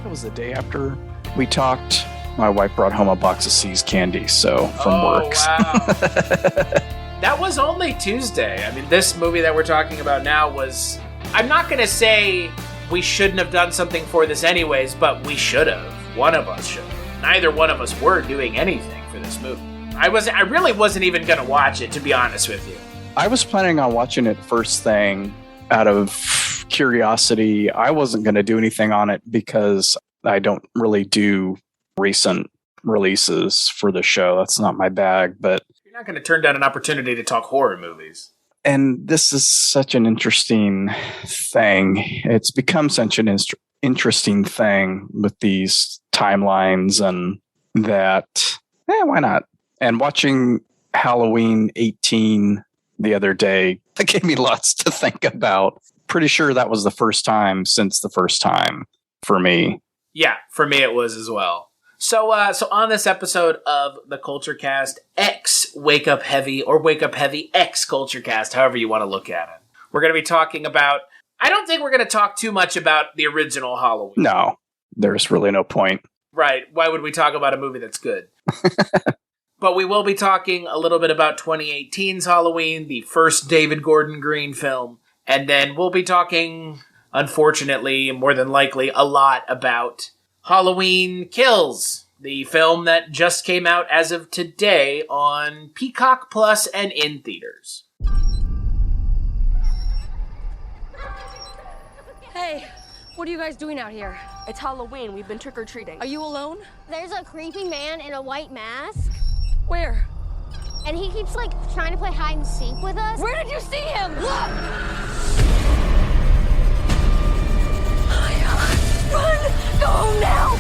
it was the day after we talked. My wife brought home a box of C's candy, so from work. Wow. That was only Tuesday. I mean, this movie that we're talking about now was... I'm not going to say we shouldn't have done something for this anyways, but we should have. One of us should have. Neither one of us were doing anything for this movie. I really wasn't even going to watch it, to be honest with you. I was planning on watching it first thing out of curiosity. I wasn't going to do anything on it because I don't really do recent releases for the show. That's not my bag, but... You're not going to turn down an opportunity to talk horror movies. And this is such an interesting thing. It's become such an interesting thing with these timelines and that, why not? And watching Halloween 18 the other day, that gave me lots to think about. Pretty sure that was the first time since the first time for me. Yeah, for me it was as well. So on this episode of the Culture Cast X Wake Up Heavy or Wake Up Heavy X Culture Cast, however you want to look at it, we're going to be talking about... I don't think we're going to talk too much about the original Halloween. No, there's really no point. Right. Why would we talk about a movie that's good? But we will be talking a little bit about 2018's Halloween, the first David Gordon Green film. And then we'll be talking, unfortunately, more than likely, a lot about Halloween Kills, the film that just came out as of today on Peacock Plus and in theaters. Hey, what are you guys doing out here? It's Halloween. We've been trick-or-treating. Are you alone? There's a creepy man in a white mask. Where? And he keeps, trying to play hide and seek with us. Where did you see him? Look! Run! Go home now!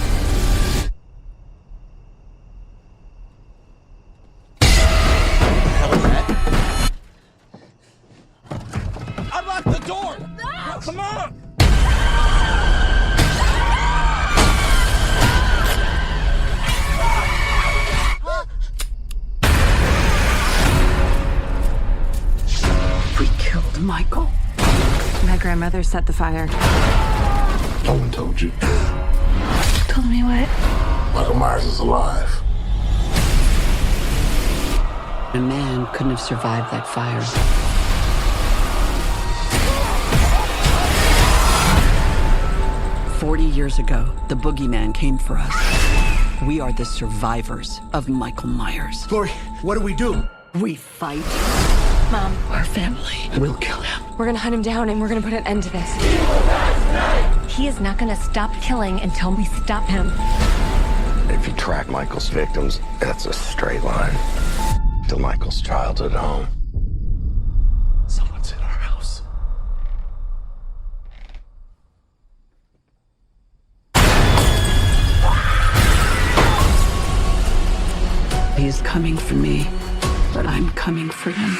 Unlock the door! No! Come on! We killed Michael. My grandmother set the fire. No one told you. Told me what? Michael Myers is alive. A man couldn't have survived that fire. "40 years ago, the boogeyman came for us. We are the survivors of Michael Myers. Laurie, what do we do? We fight. Mom, Our family will kill him. we're gonna hunt him down and we're gonna put an end to this. He is not gonna stop killing until we stop him. If you track Michael's victims, that's a straight line to Michael's childhood home. Someone's in our house. He's coming for me, but I'm coming for him.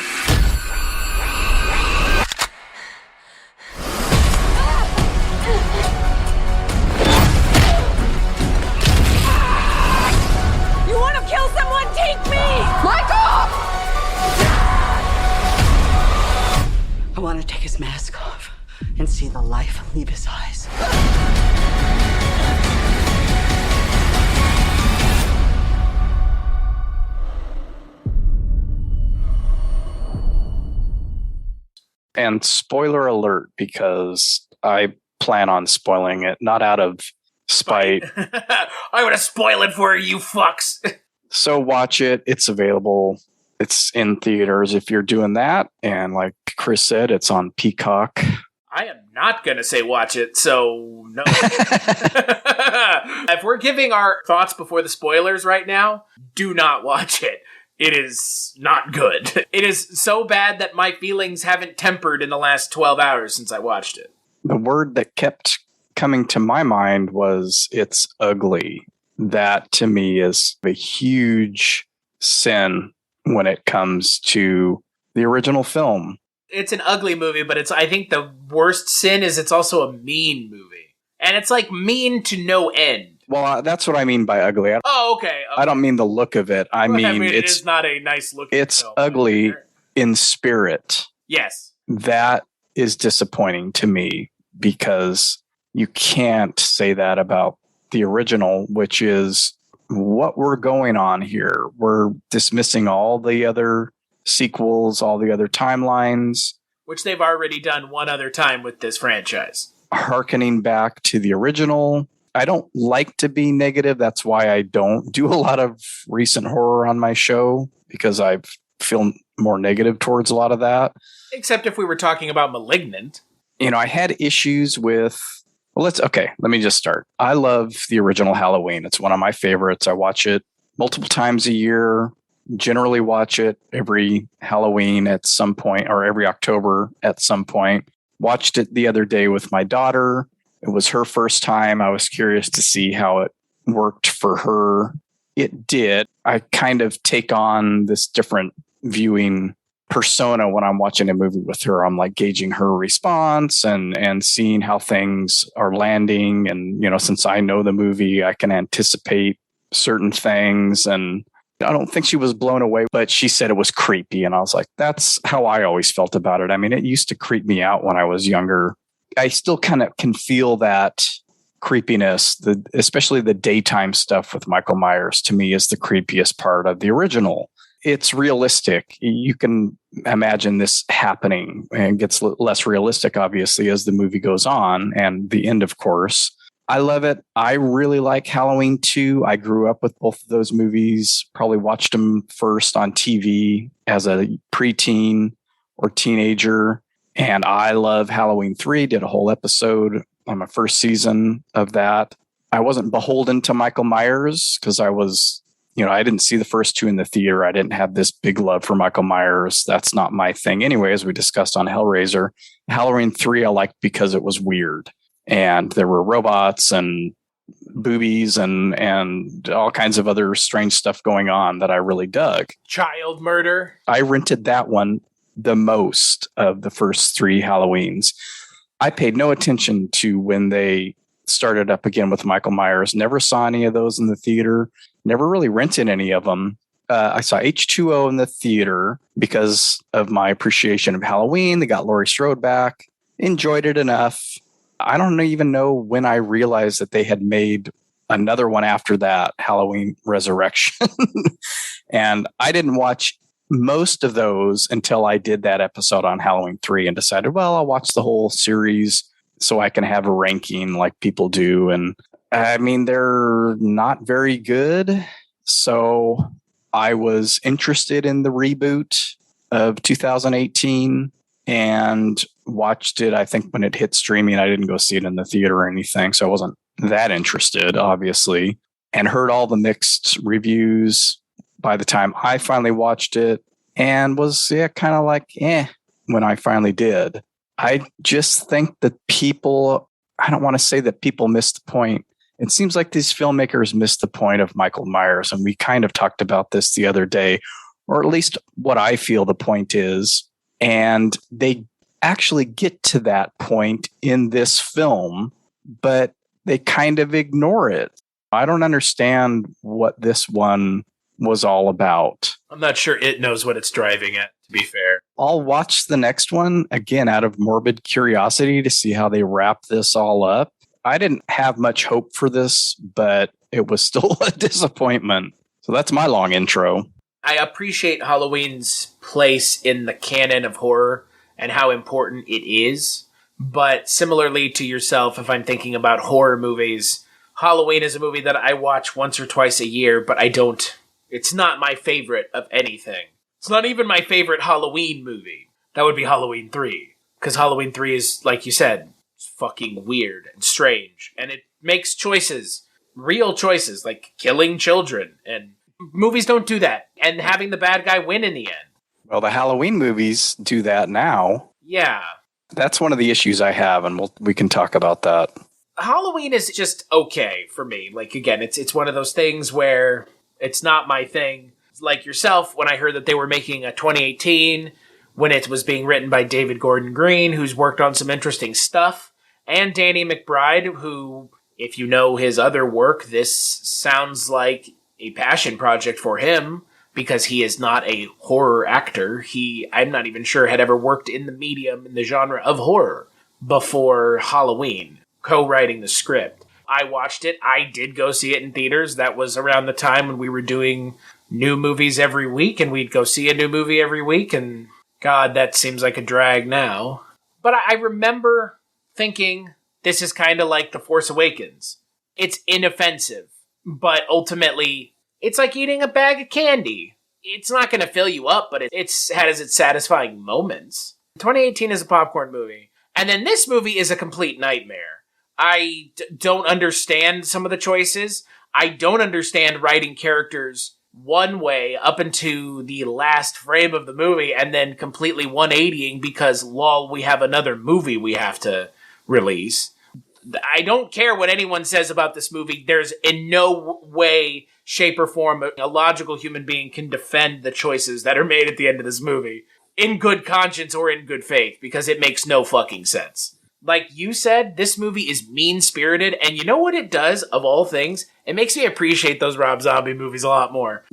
You want to kill someone? Take me! Michael! I want to take his mask off and see the life leave his eyes. And spoiler alert, because I plan on spoiling it, not out of spite. I'm going to spoil it for you fucks. So watch it. It's available. It's in theaters if you're doing that. And like Chris said, it's on Peacock. I am not going to say watch it, so no. If we're giving our thoughts before the spoilers right now, do not watch it. It is not good. It is so bad that my feelings haven't tempered in the last 12 hours since I watched it. The word that kept coming to my mind was it's ugly. That to me is a huge sin when it comes to the original film. It's an ugly movie, but I think the worst sin is it's also a mean movie. And it's mean to no end. Well, that's what I mean by ugly. Okay. I don't mean the look of it. I mean it is not a nice looking It's film. ugly in spirit. Yes. That is disappointing to me because you can't say that about the original, which is what we're going on here. We're dismissing all the other sequels, all the other timelines. Which they've already done one other time with this franchise. Hearkening back to the original. I don't like to be negative. That's why I don't do a lot of recent horror on my show, because I feel more negative towards a lot of that. Except if we were talking about Malignant. You know, I had issues with... let me just start. I love the original Halloween. It's one of my favorites. I watch it multiple times a year. Generally watch it every Halloween at some point, or every October at some point. Watched it the other day with my daughter. It was her first time. I was curious to see how it worked for her. It did. I kind of take on this different viewing persona when I'm watching a movie with her. I'm like gauging her response and seeing how things are landing. And, you know, since I know the movie, I can anticipate certain things. And I don't think she was blown away, but she said it was creepy. And I was like, that's how I always felt about it. I mean, it used to creep me out when I was younger. I still kind of can feel that creepiness, especially the daytime stuff with Michael Myers, to me is the creepiest part of the original. It's realistic. You can imagine this happening, and it gets less realistic, obviously, as the movie goes on, and the end, of course. I love it. I really like Halloween 2. I grew up with both of those movies, probably watched them first on TV as a preteen or teenager. And I love Halloween 3, did a whole episode on my first season of that. I wasn't beholden to Michael Myers because I didn't see the first two in the theater. I didn't have this big love for Michael Myers. That's not my thing anyway, as we discussed on Hellraiser. Halloween 3 I liked because it was weird. And there were robots and boobies and all kinds of other strange stuff going on that I really dug. Child murder. I rented that one the most of the first 3 Halloweens. I paid no attention to when they started up again with Michael Myers. Never saw any of those in the theater. Never really rented any of them. I saw H2O in the theater because of my appreciation of Halloween. They got Laurie Strode back. Enjoyed it enough. I don't even know when I realized that they had made another one after that, Halloween Resurrection. And I didn't watch most of those until I did that episode on Halloween 3 and decided, well, I'll watch the whole series so I can have a ranking like people do. And I mean, they're not very good. So I was interested in the reboot of 2018 and watched it. I think when it hit streaming, I didn't go see it in the theater or anything. So I wasn't that interested, obviously, and heard all the mixed reviews by the time I finally watched it and was kind of like, when I finally did. I just think that I don't want to say that people missed the point. It seems like these filmmakers missed the point of Michael Myers. And we kind of talked about this the other day, or at least what I feel the point is. And they actually get to that point in this film, but they kind of ignore it. I don't understand what this one was all about. I'm not sure it knows what it's driving at, to be fair. I'll watch the next one again out of morbid curiosity to see how they wrap this all up. I didn't have much hope for this, but it was still a disappointment. So that's my long intro. I appreciate Halloween's place in the canon of horror and how important it is. But similarly to yourself, if I'm thinking about horror movies, Halloween is a movie that I watch once or twice a year, but it's not my favorite of anything. It's not even my favorite Halloween movie. That would be Halloween 3. Because Halloween 3 is, like you said, it's fucking weird and strange. And it makes choices, real choices, like killing children. And movies don't do that. And having the bad guy win in the end. Well, the Halloween movies do that now. Yeah. That's one of the issues I have, and we can talk about that. Halloween is just okay for me. Like, again, it's one of those things where it's not my thing. Like yourself, when I heard that they were making a 2018, when it was being written by David Gordon Green, who's worked on some interesting stuff, and Danny McBride, who, if you know his other work, this sounds like a passion project for him, because he is not a horror actor. I'm not even sure, had ever worked in the medium, in the genre of horror before Halloween, co-writing the script. I watched it. I did go see it in theaters. That was around the time when we were doing new movies every week, and we'd go see a new movie every week, and God, that seems like a drag now. But I remember thinking, this is kind of like The Force Awakens. It's inoffensive, but ultimately, it's like eating a bag of candy. It's not going to fill you up, but it has its satisfying moments. 2018 is a popcorn movie. And then this movie is a complete nightmare. I don't understand some of the choices. I don't understand writing characters one way up into the last frame of the movie and then completely 180ing because, lol, we have another movie we have to release. I don't care what anyone says about this movie. There's in no way, shape, or form a logical human being can defend the choices that are made at the end of this movie in good conscience or in good faith, because it makes no fucking sense. Like you said, this movie is mean-spirited, and you know what it does, of all things? It makes me appreciate those Rob Zombie movies a lot more.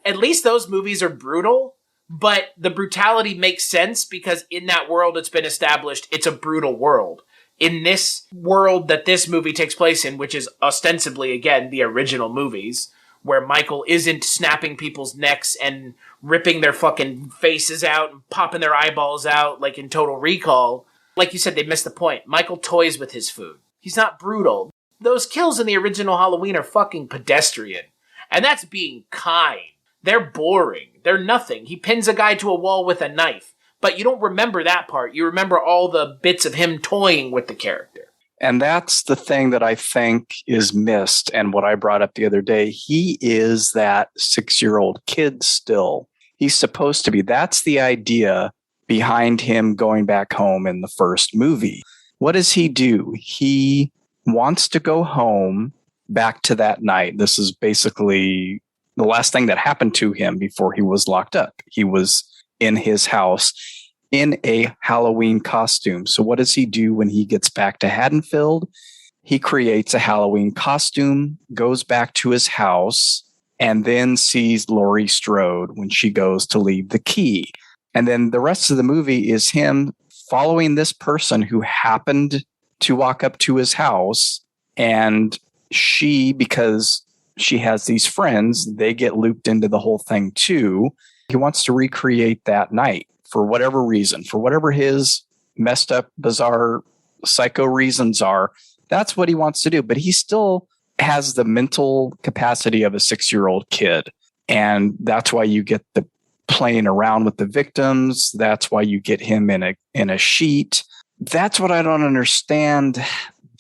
At least those movies are brutal, but the brutality makes sense because in that world it's been established it's a brutal world. In this world that this movie takes place in, which is ostensibly, again, the original movies, where Michael isn't snapping people's necks and ripping their fucking faces out and popping their eyeballs out like in Total Recall. Like you said, they missed the point. Michael toys with his food. He's not brutal. Those kills in the original Halloween are fucking pedestrian. And that's being kind. They're boring. They're nothing. He pins a guy to a wall with a knife. But you don't remember that part. You remember all the bits of him toying with the character. And that's the thing that I think is missed. And what I brought up the other day, he is that 6-year-old kid still. He's supposed to be. That's the idea behind him going back home in the first movie. What does he do? He wants to go home back to that night. This is basically the last thing that happened to him before he was locked up. He was in his house in a Halloween costume. So what does he do when he gets back to Haddonfield? He creates a Halloween costume, goes back to his house, and then sees Laurie Strode when she goes to leave the key. And then the rest of the movie is him following this person who happened to walk up to his house. And she, because she has these friends, they get looped into the whole thing too. He wants to recreate that night for whatever reason, for whatever his messed up, bizarre, psycho reasons are. That's what he wants to do. But he still has the mental capacity of a 6-year-old kid. And that's why you get the playing around with the victims. That's why you get him in a sheet. That's what I don't understand.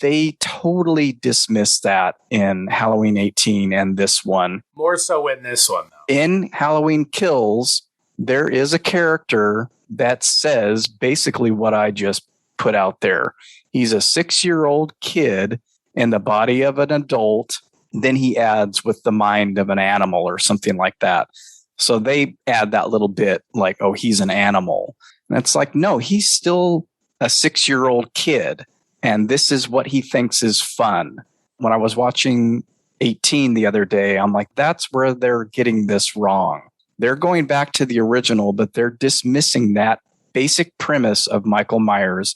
They totally dismiss that in Halloween 18 and this one. More so in this one, though. In Halloween Kills, there is a character that says basically what I just put out there. He's a 6-year-old kid in the body of an adult. Then he adds with the mind of an animal or something like that. So they add that little bit like, oh, he's an animal. And it's like, no, he's still a 6-year-old kid. And this is what he thinks is fun. When I was watching 18 the other day, I'm like, that's where they're getting this wrong. They're going back to the original, but they're dismissing that basic premise of Michael Myers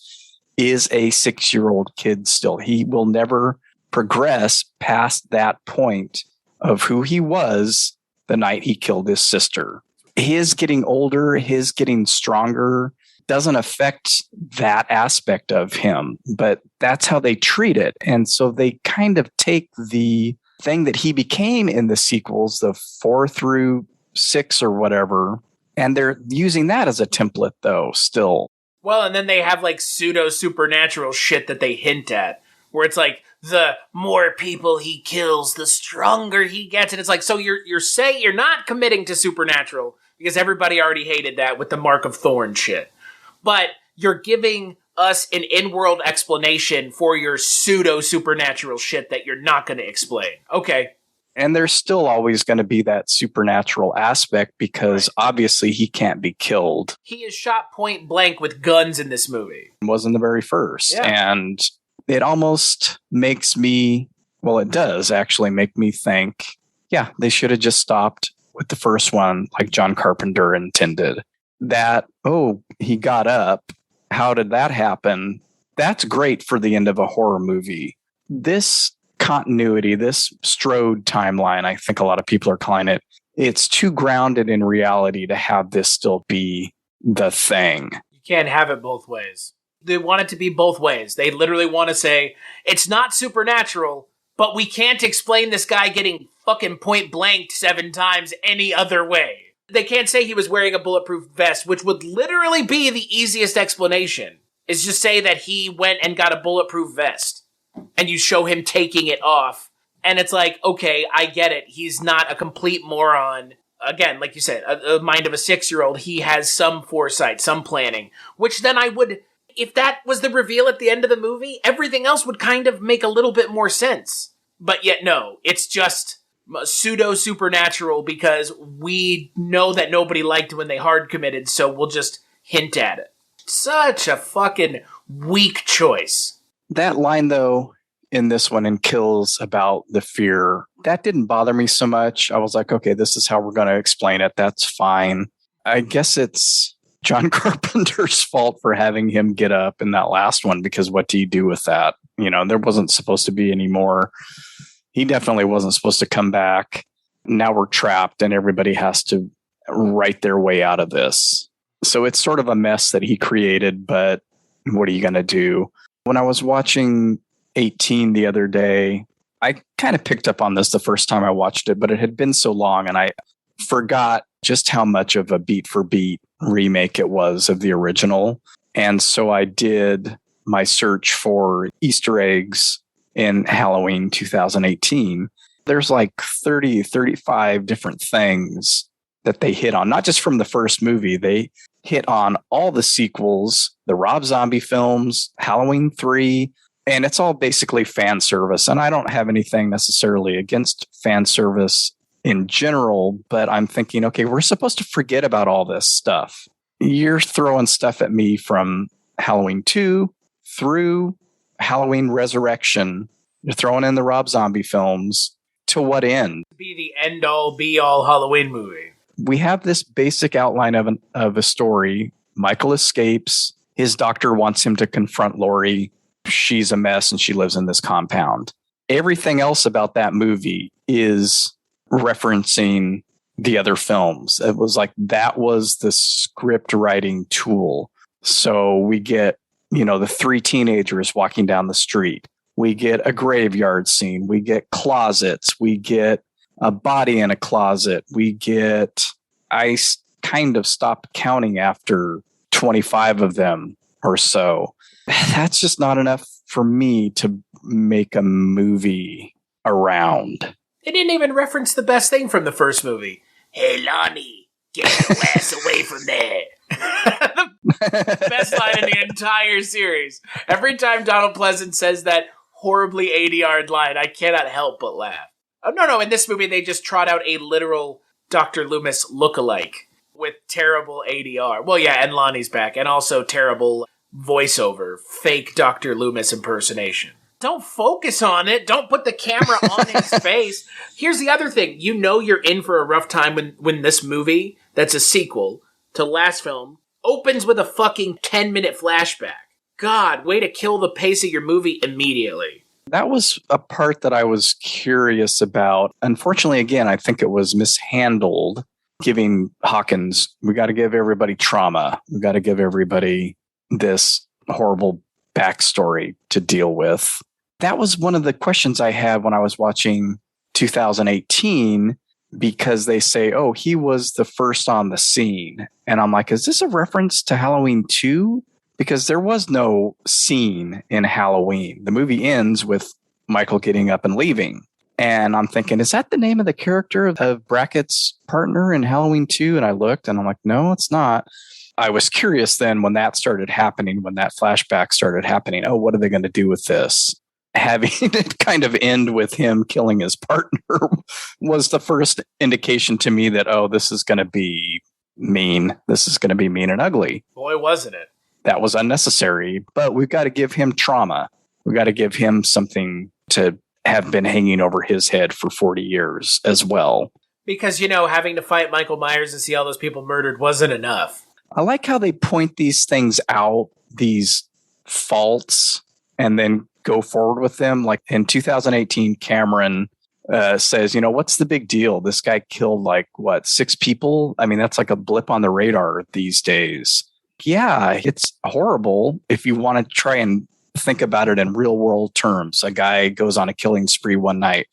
is a 6-year-old kid still. He will never progress past that point of who he was the night he killed his sister. His getting older, his getting stronger doesn't affect that aspect of him, but that's how they treat it. And so they kind of take the thing that he became in the sequels, the 4 through 6 or whatever, and they're using that as a template though still. Well, and then they have like pseudo supernatural shit that they hint at, where it's like the more people he kills, the stronger he gets. And it's like, so you're saying you're not committing to supernatural because everybody already hated that with the Mark of Thorn shit. But you're giving us an in-world explanation for your pseudo-supernatural shit that you're not going to explain. Okay. And there's still always going to be that supernatural aspect because obviously he can't be killed. He is shot point blank with guns in this movie. It wasn't the very first. Yeah. And it almost makes me, well, it does actually make me think, yeah, they should have just stopped with the first one like John Carpenter intended. That, oh, he got up. How did that happen? That's great for the end of a horror movie. this continuity, this Strode timeline, I think a lot of people are calling it, it's too grounded in reality to have this still be the thing. You can't have it both ways. They want it to be both ways. They literally want to say, it's not supernatural, but we can't explain this guy getting fucking point blanked 7 times any other way. They can't say he was wearing a bulletproof vest, which would literally be the easiest explanation, is just say that he went and got a bulletproof vest. And you show him taking it off. And it's like, okay, I get it. He's not a complete moron. Again, like you said, a mind of a 6-year-old. He has some foresight, some planning. Which then I would, if that was the reveal at the end of the movie, everything else would kind of make a little bit more sense. But yet, no. It's just pseudo-supernatural because we know that nobody liked when they hard committed, so we'll just hint at it. Such a fucking weak choice. That line, though, in this one in Kills about the fear, that didn't bother me so much. I was like, okay, this is how we're going to explain it. That's fine. I guess it's John Carpenter's fault for having him get up in that last one, because what do you do with that? You know, there wasn't supposed to be any more. He definitely wasn't supposed to come back. Now we're trapped and everybody has to write their way out of this. So it's sort of a mess that he created, but what are you going to do? When I was watching 18 the other day, I kind of picked up on this the first time I watched it, but it had been so long and I forgot just how much of a beat for beat remake it was of the original. And so I did my search for Easter eggs in Halloween 2018. There's like 30, 35 different things that they hit on, not just from the first movie. They hit on all the sequels, the Rob Zombie films, Halloween 3, and it's all basically fan service. And I don't have anything necessarily against fan service in general, but I'm thinking, okay, we're supposed to forget about all this stuff. You're throwing stuff at me from Halloween 2 through Halloween Resurrection. You're throwing in the Rob Zombie films. To what end? Be the end-all, be-all Halloween movie. We have this basic outline of a story. Michael escapes. His doctor wants him to confront Laurie. She's a mess and she lives in this compound. Everything else about that movie is referencing the other films. It was like that was the script writing tool. So we get, the 3 teenagers walking down the street. We get a graveyard scene. We get closets. We get a body in a closet. I kind of stopped counting after 25 of them or so. That's just not enough for me to make a movie around. They didn't even reference the best thing from the first movie. Hey, Lonnie, get your ass away from there. The best line in the entire series. Every time Donald Pleasance says that horribly 80-yard line, I cannot help but laugh. Oh, no, in this movie, they just trot out a literal Dr. Loomis lookalike with terrible ADR. Well, yeah, and Lonnie's back, and also terrible voiceover, fake Dr. Loomis impersonation. Don't focus on it. Don't put the camera on his face. Here's the other thing. You're in for a rough time when this movie, that's a sequel to last film, opens with a fucking 10-minute flashback. God, way to kill the pace of your movie immediately. That was a part that I was curious about. Unfortunately, again, I think it was mishandled, giving Hawkins, we got to give everybody trauma. We got to give everybody this horrible backstory to deal with. That was one of the questions I had when I was watching 2018, because they say, oh, he was the first on the scene. And I'm like, is this a reference to Halloween 2? Because there was no scene in Halloween. The movie ends with Michael getting up and leaving. And I'm thinking, is that the name of the character of Brackett's partner in Halloween 2? And I looked and I'm like, no, it's not. I was curious then when that started happening, when that flashback started happening. Oh, what are they going to do with this? Having it kind of end with him killing his partner was the first indication to me that, oh, this is going to be mean. This is going to be mean and ugly. Boy, wasn't it. That was unnecessary, but we've got to give him trauma. We've got to give him something to have been hanging over his head for 40 years as well. Because, having to fight Michael Myers and see all those people murdered wasn't enough. I like how they point these things out, these faults, and then go forward with them. Like in 2018, Cameron says, what's the big deal? This guy killed 6 people? I mean, that's like a blip on the radar these days. Yeah, it's horrible if you want to try and think about it in real world terms. A guy goes on a killing spree one night.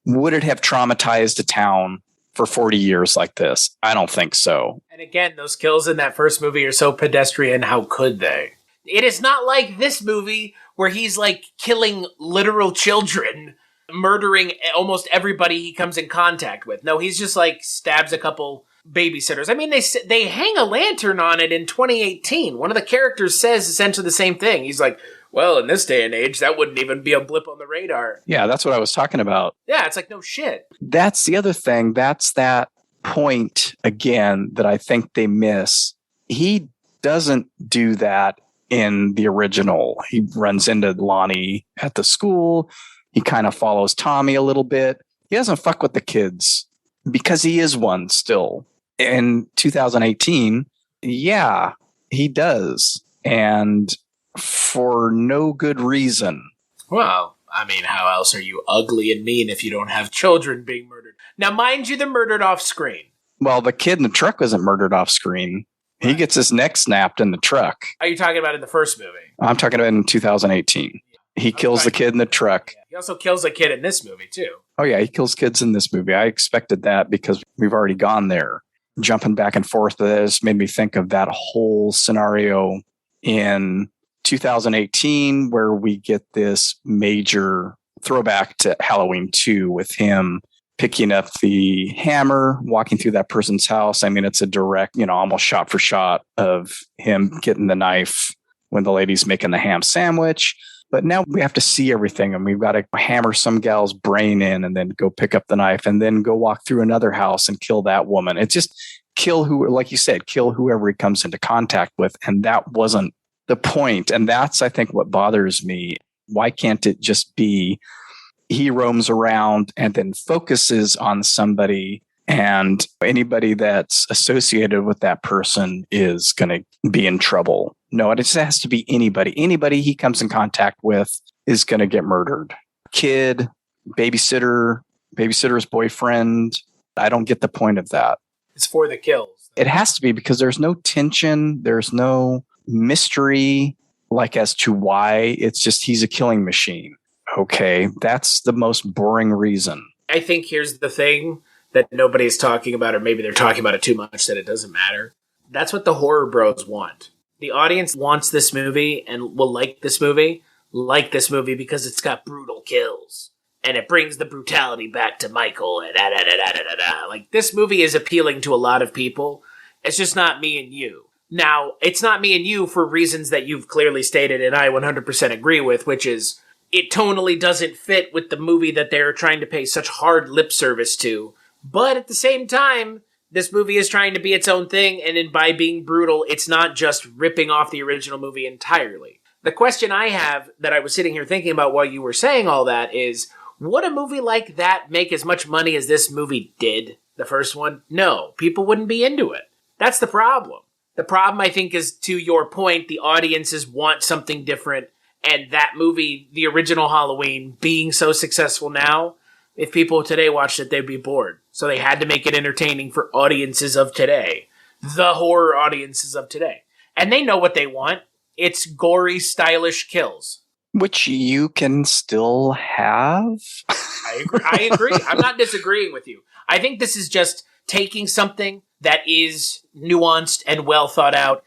Would it have traumatized a town for 40 years like this? I don't think so. And again, those kills in that first movie are so pedestrian. How could they? It is not like this movie where he's killing literal children, murdering almost everybody he comes in contact with. No, he's just stabs a couple babysitters. I mean, they hang a lantern on it in 2018. One of the characters says essentially the same thing. He's like, well, in this day and age, that wouldn't even be a blip on the radar. Yeah, that's what I was talking about. Yeah, it's no shit. That's the other thing. That's that point, again, that I think they miss. He doesn't do that in the original. He runs into Lonnie at the school. He kind of follows Tommy a little bit. He doesn't fuck with the kids because he is one still. In 2018, yeah, he does. And for no good reason. Well, I mean, how else are you ugly and mean if you don't have children being murdered? Now, mind you, they're murdered off screen. Well, the kid in the truck wasn't murdered off screen. He gets his neck snapped in the truck. Are you talking about in the first movie? I'm talking about in 2018. He kills the kid in the truck. Yeah. He also kills a kid in this movie, too. Oh, yeah, he kills kids in this movie. I expected that because we've already gone there. Jumping back and forth, this made me think of that whole scenario in 2018 where we get this major throwback to Halloween 2 with him picking up the hammer, walking through that person's house. I mean, it's a direct, almost shot for shot of him getting the knife when the lady's making the ham sandwich. But now we have to see everything, and we've got to hammer some gal's brain in and then go pick up the knife and then go walk through another house and kill that woman. It's just like you said, kill whoever he comes into contact with. And that wasn't the point. And that's, I think, what bothers me. Why can't it just be he roams around and then focuses on somebody, and anybody that's associated with that person is going to be in trouble? No, it just has to be anybody. Anybody he comes in contact with is going to get murdered. Kid, babysitter's boyfriend. I don't get the point of that. It's for the kills. It has to be, because there's no tension. There's no mystery as to why. It's just he's a killing machine. Okay, that's the most boring reason. I think here's the thing that nobody's talking about, or maybe they're talking about it too much that it doesn't matter. That's what the horror bros want. The audience wants this movie and will like this movie because it's got brutal kills. And it brings the brutality back to Michael. And this movie is appealing to a lot of people. It's just not me and you. Now, it's not me and you for reasons that you've clearly stated and I 100% agree with, which is it tonally doesn't fit with the movie that they're trying to pay such hard lip service to. But at the same time, this movie is trying to be its own thing, and by being brutal, it's not just ripping off the original movie entirely. The question I have that I was sitting here thinking about while you were saying all that is, would a movie like that make as much money as this movie did, the first one? No, people wouldn't be into it. That's the problem. The problem, I think, is, to your point, the audiences want something different. And that movie, the original Halloween, being so successful now, if people today watched it, they'd be bored. So they had to make it entertaining for audiences of today. The horror audiences of today. And they know what they want. It's gory, stylish kills. Which you can still have. I agree. I'm not disagreeing with you. I think this is just taking something that is nuanced and well thought out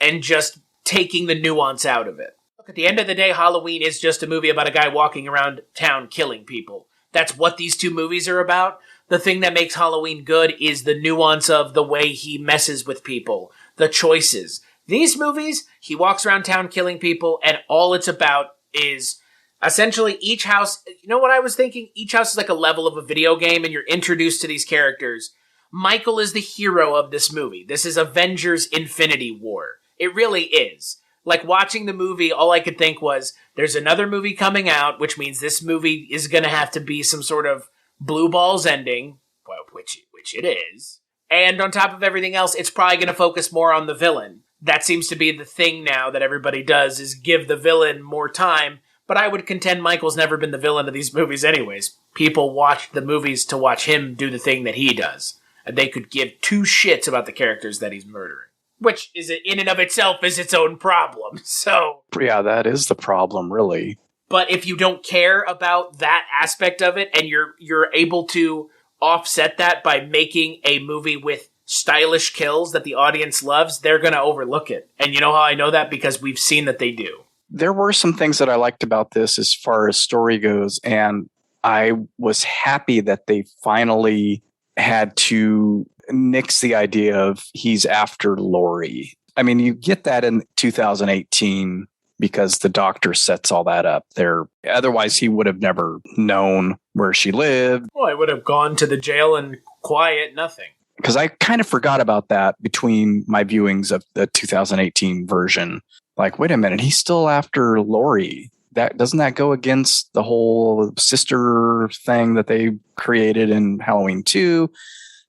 and just taking the nuance out of it. At the end of the day, Halloween is just a movie about a guy walking around town killing people. That's what these two movies are about. The thing that makes Halloween good is the nuance of the way he messes with people, the choices. These movies, he walks around town killing people, and all it's about is essentially each house. You know what I was thinking? Each house is like a level of a video game, and you're introduced to these characters. Michael is the hero of this movie. This is Avengers Infinity War. It really is. Like, watching the movie, all I could think was, there's another movie coming out, which means this movie is going to have to be some sort of blue balls ending, well, which it is. And on top of everything else, it's probably going to focus more on the villain. That seems to be the thing now that everybody does, is give the villain more time, But I would contend Michael's never been the villain of these movies anyways. People watch the movies to watch him do the thing that he does. And they could give two shits about the characters that he's murdering. Which, is in and of itself, is its own problem. So Yeah, that is the problem, really. But if you don't care about that aspect of it, and you're able to offset that by making a movie with stylish kills that the audience loves, they're going to overlook it. And you know how I know that? Because we've seen that they do. There were some things that I liked about this as far as story goes, and I was happy that they finally had to nix the idea of he's after Laurie. I mean, you get that in 2018 because the doctor sets all that up there. Otherwise, he would have never known where she lived. Well, I would have gone to the jail and quiet nothing. Because I kind of forgot about that between my viewings of the 2018 version. Like, wait a minute, he's still after Laurie. Doesn't that go against the whole sister thing that they created in Halloween 2?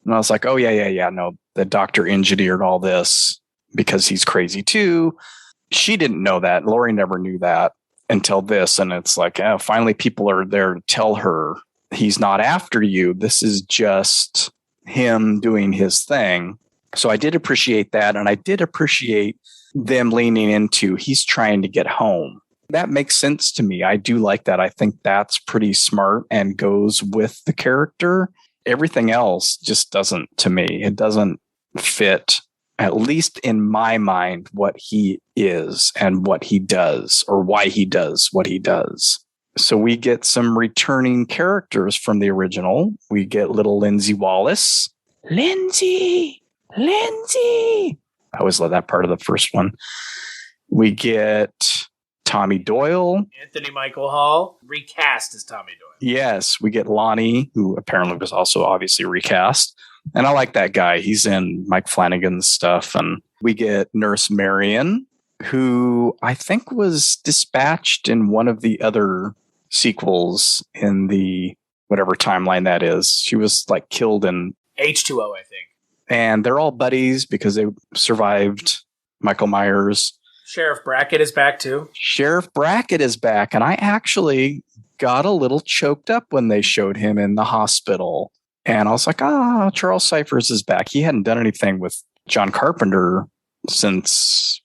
And I was like, oh, yeah. No, the doctor engineered all this because he's crazy too. She didn't know that. Laurie never knew that until this. And it's like, oh, finally people are there to tell her he's not after you. This is just him doing his thing. So I did appreciate that. And I did appreciate them leaning into he's trying to get home. That makes sense to me. I do like that. I think that's pretty smart and goes with the character. Everything else just doesn't to me. It doesn't fit, at least in my mind, what he is and what he does or why he does what he does. So we get some returning characters from the original. We get little Lindsay Wallace. Lindsay! I always love that part of the first one. We get Tommy Doyle. Anthony Michael Hall, recast as Tommy Doyle. Yes, we get Lonnie, who apparently was also obviously recast. And I like that guy. He's in Mike Flanagan's stuff. And we get Nurse Marion, who I think was dispatched in one of the other sequels in the whatever timeline that is. She was like killed in H2O, I think. And they're all buddies because they survived Michael Myers. Sheriff Brackett is back too. Sheriff Brackett is back. And I actually got a little choked up when they showed him in the hospital. And I was like, Charles Cyphers is back. He hadn't done anything with John Carpenter since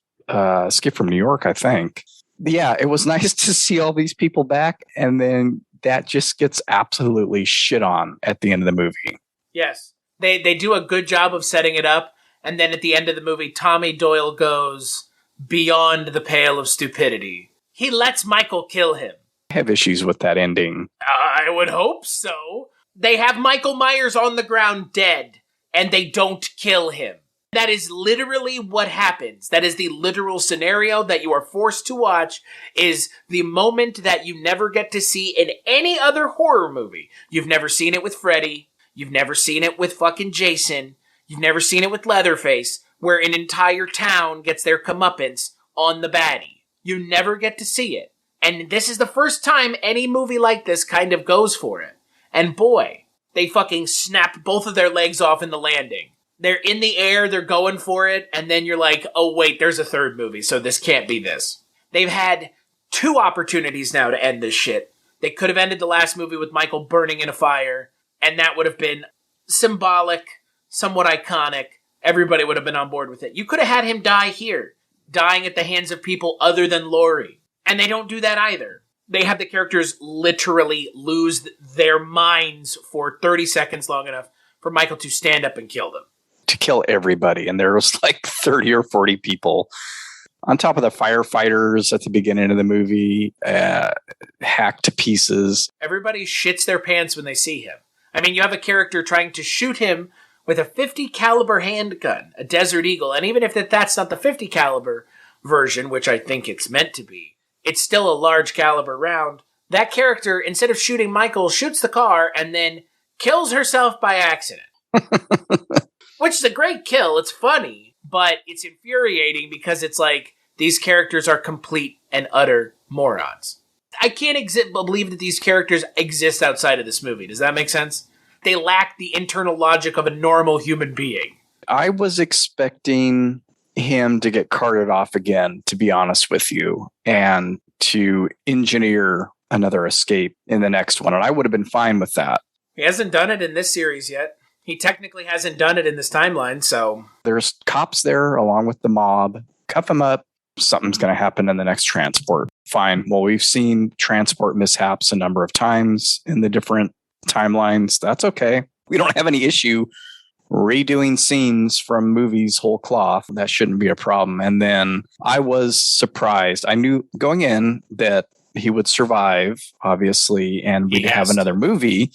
Skip from New York, I think. But yeah, it was nice to see all these people back. And then that just gets absolutely shit on at the end of the movie. Yes. They do a good job of setting it up. And then at the end of the movie, Tommy Doyle goes beyond the pale of stupidity. He lets Michael kill him. I have issues with that ending. I would hope so. They have Michael Myers on the ground dead, and they don't kill him. That is literally what happens. That is the literal scenario that you are forced to watch, is the moment that you never get to see in any other horror movie. You've never seen it with Freddy. You've never seen it with fucking Jason. You've never seen it with Leatherface, where an entire town gets their comeuppance on the baddie. You never get to see it. And this is the first time any movie like this kind of goes for it. And boy, they fucking snap both of their legs off in the landing. They're in the air, they're going for it, and then you're like, oh wait, there's a third movie, so this can't be this. They've had 2 opportunities now to end this shit. They could have ended the last movie with Michael burning in a fire, and that would have been symbolic, somewhat iconic. Everybody would have been on board with it. You could have had him die here, dying at the hands of people other than Laurie. And they don't do that either. They have the characters literally lose their minds for 30 seconds long enough for Michael to stand up and kill them. To kill everybody. And there was like 30 or 40 people. On top of the firefighters at the beginning of the movie, hacked to pieces. Everybody shits their pants when they see him. I mean, you have a character trying to shoot him with a 50 caliber handgun, a Desert Eagle. And even if that's not the 50 caliber version, which I think it's meant to be, it's still a large caliber round. That character, instead of shooting Michael, shoots the car and then kills herself by accident. Which is a great kill. It's funny, but it's infuriating because it's like these characters are complete and utter morons. I can't believe that these characters exist outside of this movie. Does that make sense? They lack the internal logic of a normal human being. I was expecting him to get carted off again, to be honest with you. And to engineer another escape in the next one. And I would have been fine with that. He hasn't done it in this series yet. He technically hasn't done it in this timeline, so... There's cops there along with the mob. Cuff them up. Something's going to happen in the next transport. Fine. Well, we've seen transport mishaps a number of times in the different timelines. That's okay. We don't have any issue redoing scenes from movies whole cloth. That shouldn't be a problem. And then I was surprised. I knew going in that he would survive, obviously, and we'd have another movie.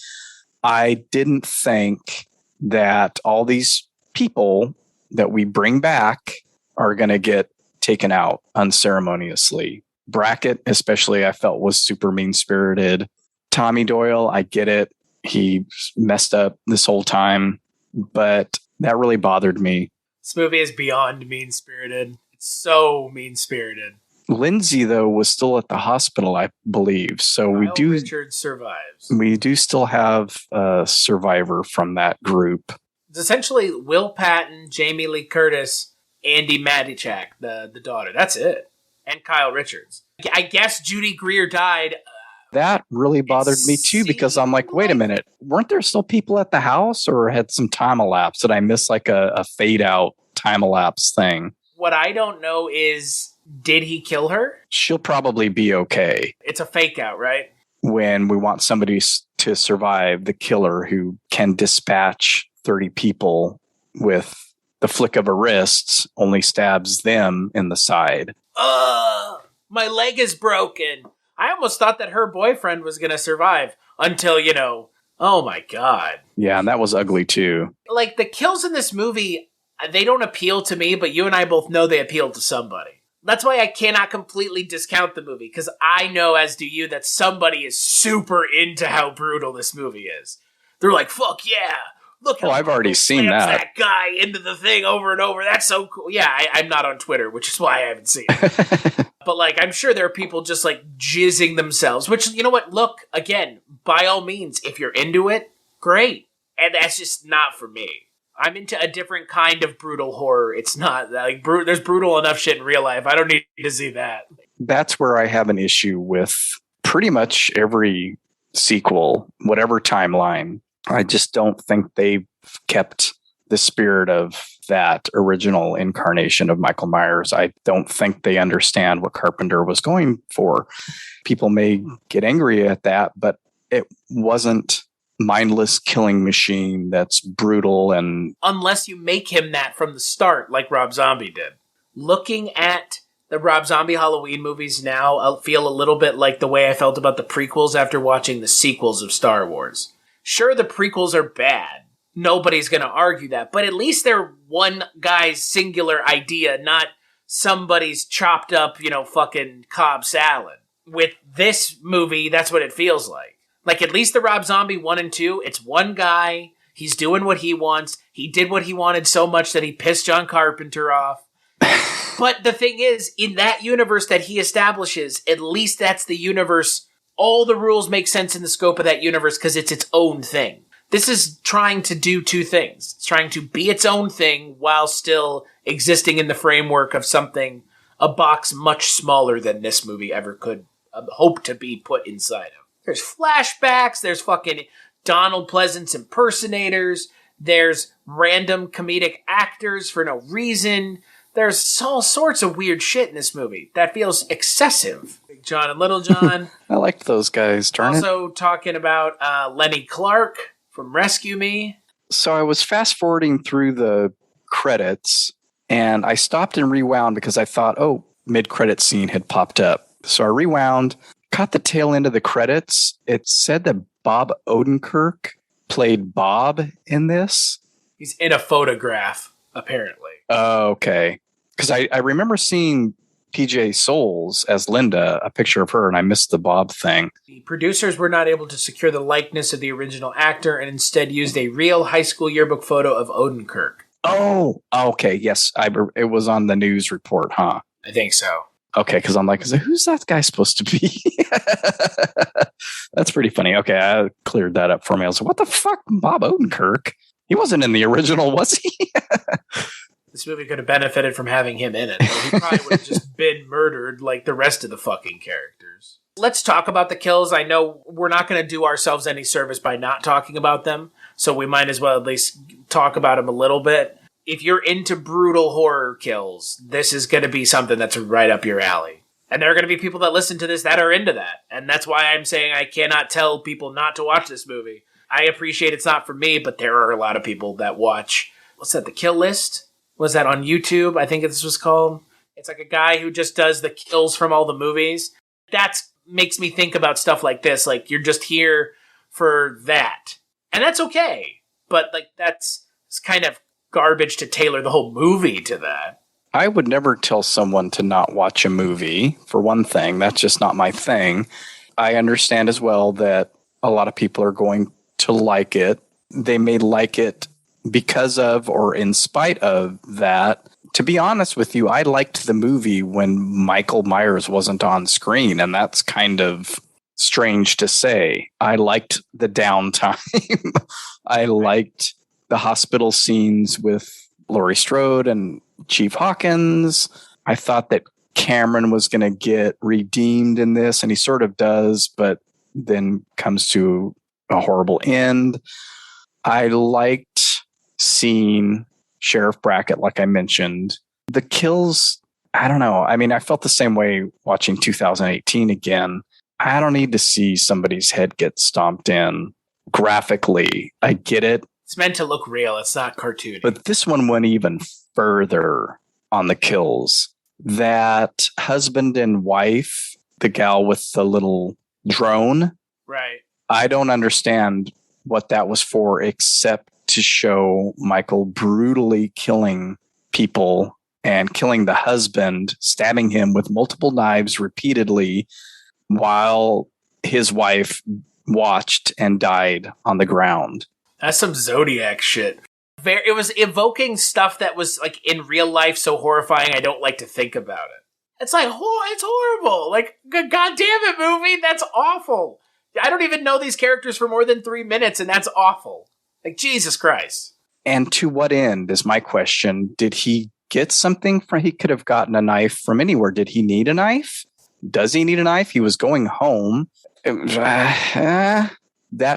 I didn't think that all these people that we bring back are going to get taken out unceremoniously. Brackett, especially, I felt was super mean-spirited. Tommy Doyle, I get it. He messed up this whole time, but that really bothered me. This movie is beyond mean-spirited. It's so mean-spirited. Lindsay, though, was still at the hospital, I believe. So Richard survives. We do still have a survivor from that group. It's essentially Will Patton, Jamie Lee Curtis, Andy Matichak, the daughter. That's it. And Kyle Richards. I guess Judy Greer died. That really bothered me too, because I'm like, wait a minute. Weren't there still people at the house, or had some time elapse? Did I miss like a fade out time elapse thing? What I don't know is, did he kill her? She'll probably be okay. It's a fake out, right? When we want somebody to survive, the killer who can dispatch 30 people with the flick of a wrist only stabs them in the side. My leg is broken. I almost thought that her boyfriend was going to survive until, oh my God. Yeah, and that was ugly too. Like, the kills in this movie, they don't appeal to me, but you and I both know they appeal to somebody. That's why I cannot completely discount the movie, because I know, as do you, that somebody is super into how brutal this movie is. They're like, fuck yeah. Look how I've already seen that guy into the thing over and over. That's so cool. Yeah, I'm not on Twitter, which is why I haven't seen it. But, like, I'm sure there are people just, like, jizzing themselves. Which, you know what? Look, again, by all means, if you're into it, great. And that's just not for me. I'm into a different kind of brutal horror. It's not, like, there's brutal enough shit in real life. I don't need to see that. That's where I have an issue with pretty much every sequel, whatever timeline. I just don't think they've kept the spirit of that original incarnation of Michael Myers. I don't think they understand what Carpenter was going for. People may get angry at that, but it wasn't mindless killing machine that's brutal. And unless you make him that from the start, like Rob Zombie did. Looking at the Rob Zombie Halloween movies now, I feel a little bit like the way I felt about the prequels after watching the sequels of Star Wars. Sure, the prequels are bad. Nobody's going to argue that. But at least they're one guy's singular idea, not somebody's chopped up, fucking Cobb salad. With this movie, that's what it feels like. Like, at least the Rob Zombie 1 and 2, it's one guy. He's doing what he wants. He did what he wanted so much that he pissed John Carpenter off. But the thing is, in that universe that he establishes, at least that's the universe. All the rules make sense in the scope of that universe because it's its own thing. This is trying to do two things. It's trying to be its own thing while still existing in the framework of something, a box much smaller than this movie ever could hope to be put inside of. There's flashbacks, there's fucking Donald Pleasance impersonators, there's random comedic actors for no reason. There's all sorts of weird shit in this movie that feels excessive. Big John and Little John. I liked those guys. Also talking about Lenny Clark from Rescue Me. So I was fast forwarding through the credits, and I stopped and rewound because I thought, mid-credit scene had popped up. So I rewound, caught the tail end of the credits. It said that Bob Odenkirk played Bob in this. He's in a photograph, apparently. Oh, okay. Because I remember seeing PJ Souls as Linda, a picture of her, and I missed the Bob thing. The producers were not able to secure the likeness of the original actor and instead used a real high school yearbook photo of Odenkirk. Oh, okay. Yes, it was on the news report, huh? I think so. Okay, because I'm like, who's that guy supposed to be? That's pretty funny. Okay, I cleared that up for me. I was like, what the fuck, Bob Odenkirk? He wasn't in the original, was he? This movie could have benefited from having him in it. He probably would have just been murdered like the rest of the fucking characters. Let's talk about the kills. I know we're not going to do ourselves any service by not talking about them, so we might as well at least talk about them a little bit. If you're into brutal horror kills, this is going to be something that's right up your alley. And there are going to be people that listen to this that are into that. And that's why I'm saying I cannot tell people not to watch this movie. I appreciate it's not for me, but there are a lot of people that watch, what's that, The Kill List? Was that on YouTube? I think this was called. It's like a guy who just does the kills from all the movies. That makes me think about stuff like this. Like, you're just here for that. And that's okay. But, like, it's kind of garbage to tailor the whole movie to that. I would never tell someone to not watch a movie, for one thing. That's just not my thing. I understand as well that a lot of people are going to like it. They may like it because of or in spite of that. To be honest with you, I liked the movie when Michael Myers wasn't on screen, and that's kind of strange to say. I liked the downtime. I liked the hospital scenes with Laurie Strode and Chief Hawkins. I thought that Cameron was going to get redeemed in this, and he sort of does, but then comes to a horrible end. I liked seeing Sheriff Brackett, like I mentioned. The kills, I don't know. I mean, I felt the same way watching 2018 again. I don't need to see somebody's head get stomped in graphically. I get it. It's meant to look real. It's not cartoony. But this one went even further on the kills. That husband and wife, the gal with the little drone. Right. I don't understand what that was for, except to show Michael brutally killing people and killing the husband, stabbing him with multiple knives repeatedly while his wife watched and died on the ground. That's some Zodiac shit. It was evoking stuff that was like in real life so horrifying I don't like to think about it. It's like, it's horrible. Like, God damn it, movie. That's awful. I don't even know these characters for more than 3 minutes, and that's awful. Like, Jesus Christ. And to what end is my question. Did he get something from, he could have gotten a knife from anywhere. Did he need a knife? Does he need a knife? He was going home. That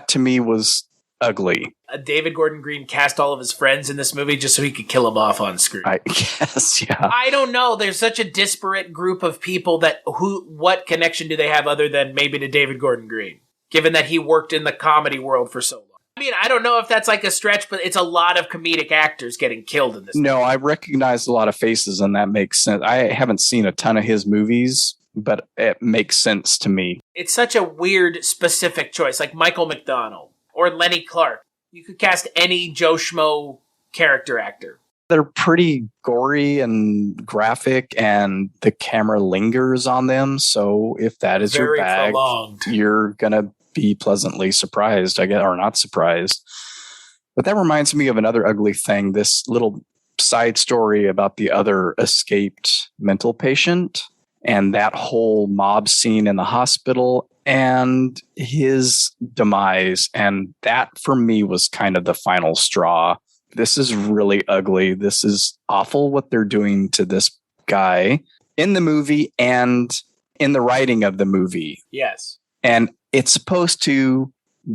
to me was ugly. David Gordon Green cast all of his friends in this movie just so he could kill them off on screen. I guess, yeah. I don't know. There's such a disparate group of people that what connection do they have other than maybe to David Gordon Green, given that he worked in the comedy world for so long? I mean, I don't know if that's like a stretch, but it's a lot of comedic actors getting killed in this movie. No, I recognize a lot of faces, and that makes sense. I haven't seen a ton of his movies, but it makes sense to me. It's such a weird, specific choice, like Michael McDonald or Lenny Clark. You could cast any Joe Schmo character actor. They're pretty gory and graphic, and the camera lingers on them. So if that is Very your bag, prolonged. You're going to be pleasantly surprised, I guess, or not surprised. But that reminds me of another ugly thing, this little side story about the other escaped mental patient and that whole mob scene in the hospital and his demise. And that, for me, was kind of the final straw. This is really ugly. This is awful what they're doing to this guy in the movie and in the writing of the movie. Yes. And it's supposed to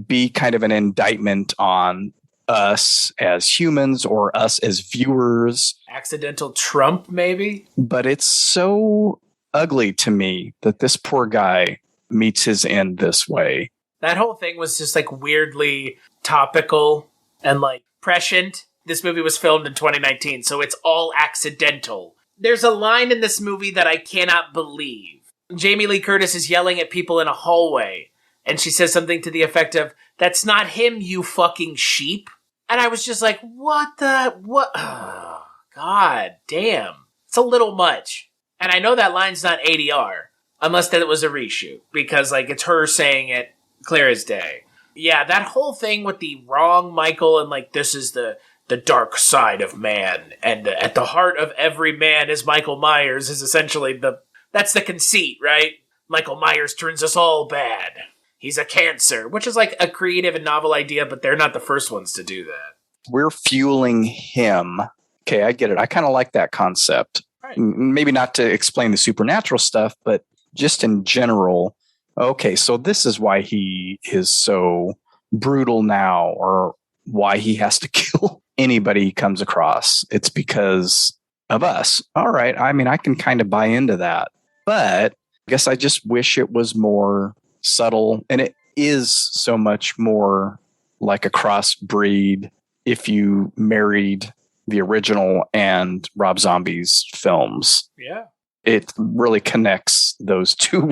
be kind of an indictment on us as humans or us as viewers. Accidental Trump, maybe? But it's so ugly to me that this poor guy meets his end this way. That whole thing was just like weirdly topical and like prescient. This movie was filmed in 2019, so it's all accidental. There's a line in this movie that I cannot believe. Jamie Lee Curtis is yelling at people in a hallway, and she says something to the effect of, "That's not him, you fucking sheep." And I was just like, what? Oh, God damn. It's a little much. And I know that line's not ADR, unless that it was a reshoot, because like it's her saying it clear as day. Yeah, that whole thing with the wrong Michael and like this is the dark side of man, and at the heart of every man is Michael Myers is essentially that's the conceit, right? Michael Myers turns us all bad. He's a cancer, which is like a creative and novel idea, but they're not the first ones to do that. We're fueling him okay, I get it. I kind of like that concept. Right. Maybe not to explain the supernatural stuff, but just in general. Okay, so this is why he is so brutal now, or why he has to kill anybody he comes across. It's because of us. All right. I mean, I can kind of buy into that, but I guess I just wish it was more subtle, and it is so much more like a crossbreed if you married the original and Rob Zombie's films. Yeah. It really connects those two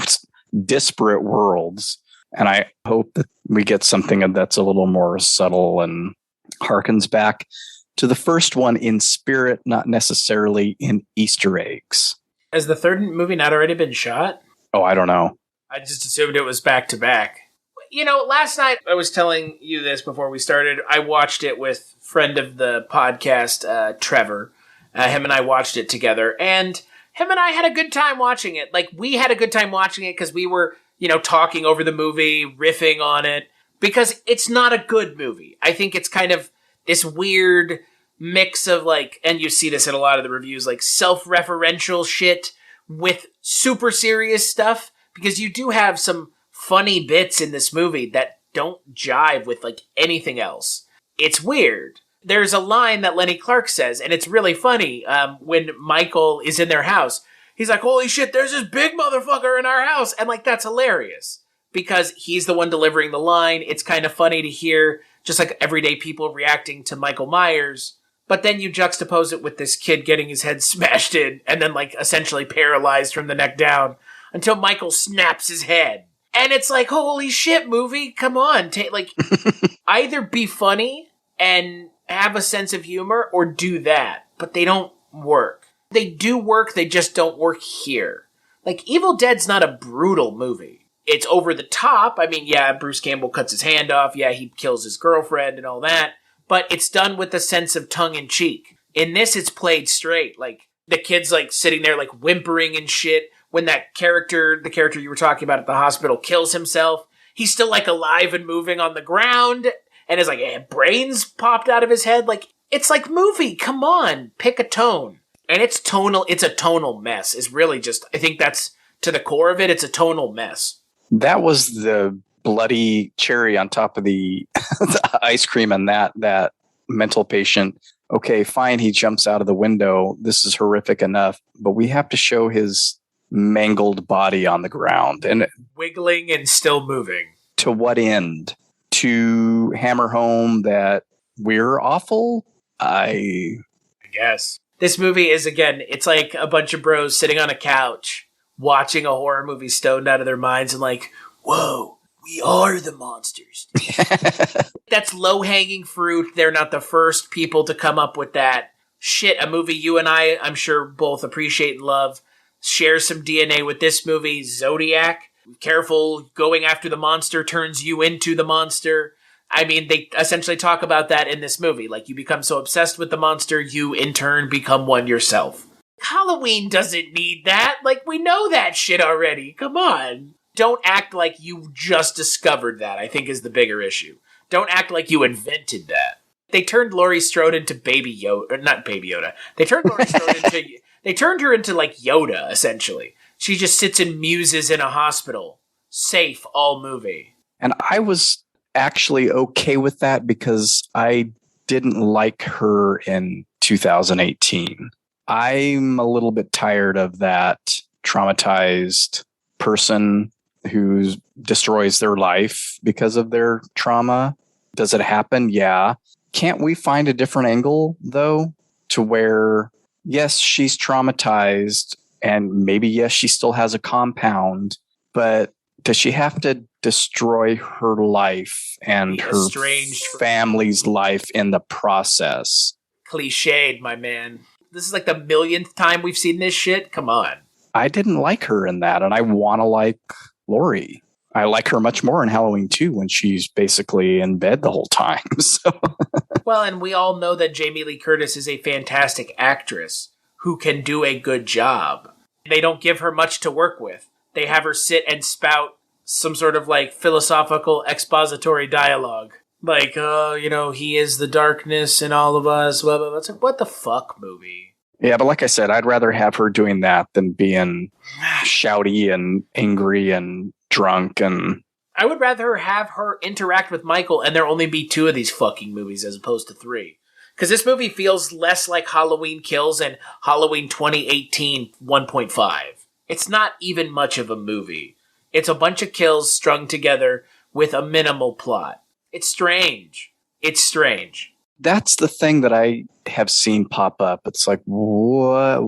disparate worlds. And I hope that we get something that's a little more subtle and harkens back to the first one in spirit, not necessarily in Easter eggs. Has the third movie not already been shot? Oh, I don't know. I just assumed it was back to back. You know, last night, I was telling you this before we started, I watched it with friend of the podcast, Trevor. Him and I watched it together, and him and I had a good time watching it. Like, we had a good time watching it because we were, talking over the movie, riffing on it, because it's not a good movie. I think it's kind of this weird mix of, and you see this in a lot of the reviews, self-referential shit with super serious stuff, because you do have some funny bits in this movie that don't jive with anything else. It's weird. There's a line that Lenny Clark says, and it's really funny. When Michael is in their house, he's like, "Holy shit, there's this big motherfucker in our house." And that's hilarious because he's the one delivering the line. It's kind of funny to hear just everyday people reacting to Michael Myers. But then you juxtapose it with this kid getting his head smashed in and then essentially paralyzed from the neck down until Michael snaps his head. And it's holy shit, movie, come on. Either be funny and have a sense of humor or do that. But they don't work. They do work, they just don't work here. Evil Dead's not a brutal movie. It's over the top. I mean, yeah, Bruce Campbell cuts his hand off. Yeah, he kills his girlfriend and all that. But it's done with a sense of tongue-in-cheek. In this, it's played straight. The kid's sitting there whimpering and shit. When the character you were talking about at the hospital kills himself, he's still alive and moving on the ground, and his brains popped out of his head. It's movie. Come on, pick a tone. And it's tonal. It's a tonal mess. It's really just. I think that's to the core of it. It's a tonal mess. That was the bloody cherry on top of the, the ice cream, and that mental patient. Okay, fine. He jumps out of the window. This is horrific enough, but we have to show his mangled body on the ground and wiggling and still moving. To what end? To hammer home that we're awful? I guess. This movie is, again, it's a bunch of bros sitting on a couch watching a horror movie stoned out of their minds and whoa, we are the monsters. That's low-hanging fruit. They're not the first people to come up with that. Shit, a movie you and I'm sure both appreciate and love. Shares some DNA with this movie, Zodiac. Careful, going after the monster turns you into the monster. I mean, they essentially talk about that in this movie. You become so obsessed with the monster, you in turn become one yourself. Halloween doesn't need that. We know that shit already. Come on. Don't act like you just discovered that, I think is the bigger issue. Don't act like you invented that. They turned Laurie Strode into Baby Yoda. Or not Baby Yoda. They turned Laurie Strode into... They turned her into Yoda, essentially. She just sits and muses in a hospital. Safe all movie. And I was actually okay with that because I didn't like her in 2018. I'm a little bit tired of that traumatized person who destroys their life because of their trauma. Does it happen? Yeah. Can't we find a different angle, though, to where... yes, she's traumatized, and maybe, yes, she still has a compound, but does she have to destroy her life and her family's life in the process? Cliched, my man. This is the millionth time we've seen this shit? Come on. I didn't like her in that, and I want to like Laurie. I like her much more in Halloween 2 when she's basically in bed the whole time. So. Well, and we all know that Jamie Lee Curtis is a fantastic actress who can do a good job. They don't give her much to work with. They have her sit and spout some sort of philosophical expository dialogue. Like, he is the darkness in all of us. Blah, blah, blah. It's like, what the fuck movie? Yeah, but like I said, I'd rather have her doing that than being shouty and angry and drunk. And I would rather have her interact with Michael and there only be 2 of these fucking movies as opposed to 3. Because this movie feels less like Halloween Kills and Halloween 2018 1.5. It's not even much of a movie. It's a bunch of kills strung together with a minimal plot. It's strange. It's strange. That's the thing that I have seen pop up. It's like, what